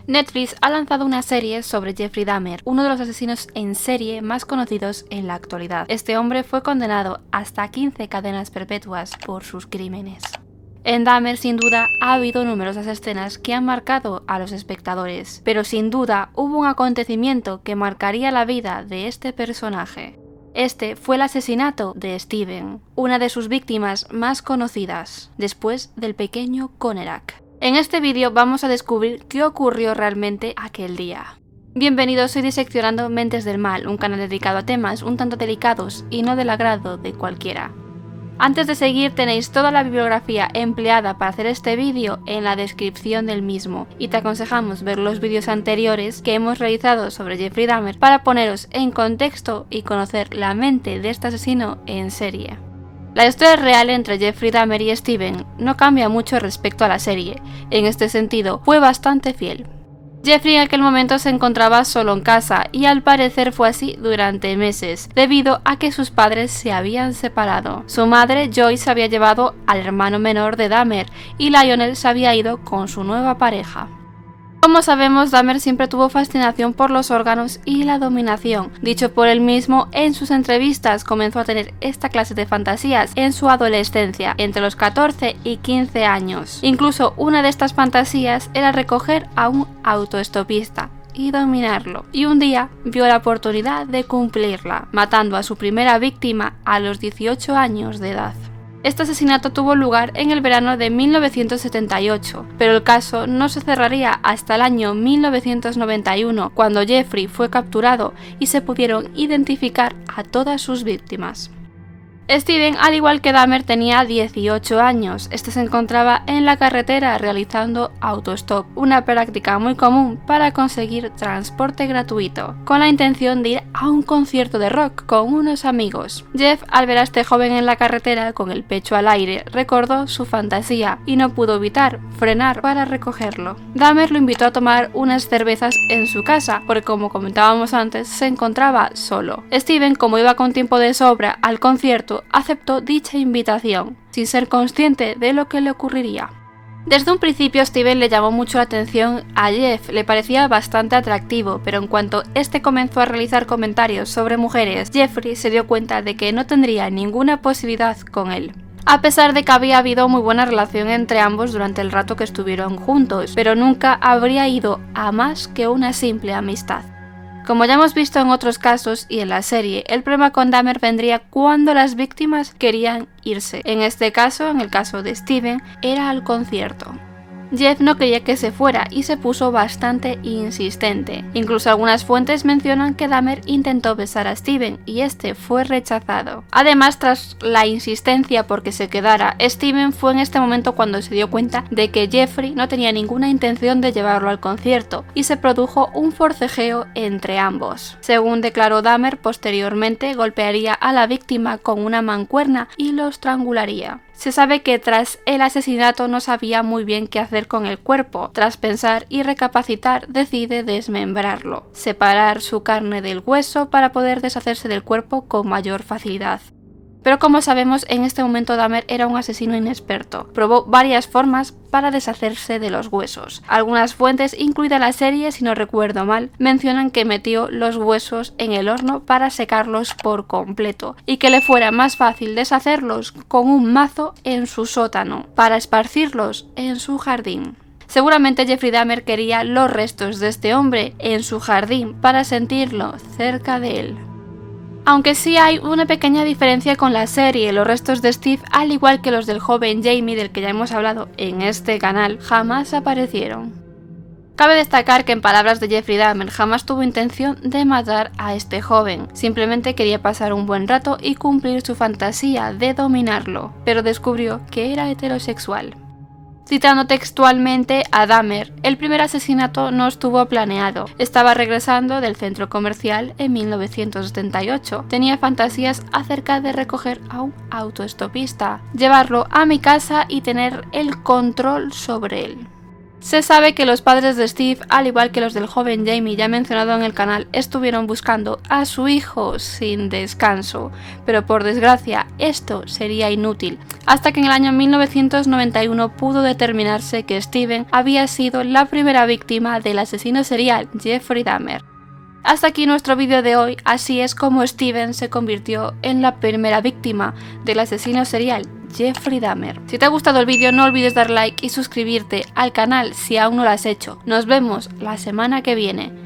Netflix ha lanzado una serie sobre Jeffrey Dahmer, uno de los asesinos en serie más conocidos en la actualidad. Este hombre fue condenado hasta 15 cadenas perpetuas por sus crímenes. En Dahmer, sin duda, ha habido numerosas escenas que han marcado a los espectadores, pero sin duda hubo un acontecimiento que marcaría la vida de este personaje. Este fue el asesinato de Steven, una de sus víctimas más conocidas, después del pequeño Conerak. En este vídeo vamos a descubrir qué ocurrió realmente aquel día. Bienvenidos, soy Diseccionando Mentes del Mal, un canal dedicado a temas un tanto delicados y no del agrado de cualquiera. Antes de seguir, tenéis toda la bibliografía empleada para hacer este vídeo en la descripción del mismo y te aconsejamos ver los vídeos anteriores que hemos realizado sobre Jeffrey Dahmer para poneros en contexto y conocer la mente de este asesino en serie. La historia real entre Jeffrey Dahmer y Steven no cambia mucho respecto a la serie, en este sentido fue bastante fiel. Jeffrey en aquel momento se encontraba solo en casa y al parecer fue así durante meses, debido a que sus padres se habían separado. Su madre, Joyce, había llevado al hermano menor de Dahmer y Lionel se había ido con su nueva pareja. Como sabemos, Dahmer siempre tuvo fascinación por los órganos y la dominación. Dicho por él mismo, en sus entrevistas comenzó a tener esta clase de fantasías en su adolescencia, entre los 14 y 15 años. Incluso una de estas fantasías era recoger a un autoestopista y dominarlo. Y un día vio la oportunidad de cumplirla, matando a su primera víctima a los 18 años de edad. Este asesinato tuvo lugar en el verano de 1978, pero el caso no se cerraría hasta el año 1991, cuando Jeffrey fue capturado y se pudieron identificar a todas sus víctimas. Steven, al igual que Dahmer, tenía 18 años. Este se encontraba en la carretera realizando autostop, una práctica muy común para conseguir transporte gratuito, con la intención de ir a un concierto de rock con unos amigos. Jeff, al ver a este joven en la carretera con el pecho al aire, recordó su fantasía y no pudo evitar frenar para recogerlo. Dahmer lo invitó a tomar unas cervezas en su casa, porque como comentábamos antes, se encontraba solo. Steven, como iba con tiempo de sobra al concierto, aceptó dicha invitación, sin ser consciente de lo que le ocurriría. Desde un principio Steven le llamó mucho la atención a Jeff, le parecía bastante atractivo, pero en cuanto este comenzó a realizar comentarios sobre mujeres, Jeffrey se dio cuenta de que no tendría ninguna posibilidad con él. A pesar de que había habido muy buena relación entre ambos durante el rato que estuvieron juntos, pero nunca habría ido a más que una simple amistad. Como ya hemos visto en otros casos y en la serie, el problema con Dahmer vendría cuando las víctimas querían irse. En este caso, en el caso de Steven, era al concierto. Jeff no quería que se fuera y se puso bastante insistente. Incluso algunas fuentes mencionan que Dahmer intentó besar a Steven y este fue rechazado. Además, tras la insistencia por que se quedara, Steven fue en este momento cuando se dio cuenta de que Jeffrey no tenía ninguna intención de llevarlo al concierto y se produjo un forcejeo entre ambos. Según declaró Dahmer, posteriormente golpearía a la víctima con una mancuerna y lo estrangularía. Se sabe que tras el asesinato no sabía muy bien qué hacer con el cuerpo. Tras pensar y recapacitar, decide desmembrarlo, separar su carne del hueso para poder deshacerse del cuerpo con mayor facilidad. Pero como sabemos, en este momento Dahmer era un asesino inexperto. Probó varias formas para deshacerse de los huesos. Algunas fuentes, incluida la serie, si no recuerdo mal, mencionan que metió los huesos en el horno para secarlos por completo y que le fuera más fácil deshacerlos con un mazo en su sótano para esparcirlos en su jardín. Seguramente Jeffrey Dahmer quería los restos de este hombre en su jardín para sentirlo cerca de él. Aunque sí hay una pequeña diferencia con la serie, los restos de Steve, al igual que los del joven Jamie del que ya hemos hablado en este canal, jamás aparecieron. Cabe destacar que en palabras de Jeffrey Dahmer jamás tuvo intención de matar a este joven, simplemente quería pasar un buen rato y cumplir su fantasía de dominarlo, pero descubrió que era heterosexual. Citando textualmente a Dahmer, el primer asesinato no estuvo planeado. Estaba regresando del centro comercial en 1978. Tenía fantasías acerca de recoger a un autoestopista, llevarlo a mi casa y tener el control sobre él. Se sabe que los padres de Steve, al igual que los del joven Jamie ya mencionado en el canal, estuvieron buscando a su hijo sin descanso, pero por desgracia esto sería inútil, hasta que en el año 1991 pudo determinarse que Steven había sido la primera víctima del asesino serial Jeffrey Dahmer. Hasta aquí nuestro vídeo de hoy, así es como Steven se convirtió en la primera víctima del asesino serial Jeffrey Dahmer. Si te ha gustado el vídeo no olvides dar like y suscribirte al canal si aún no lo has hecho. Nos vemos la semana que viene.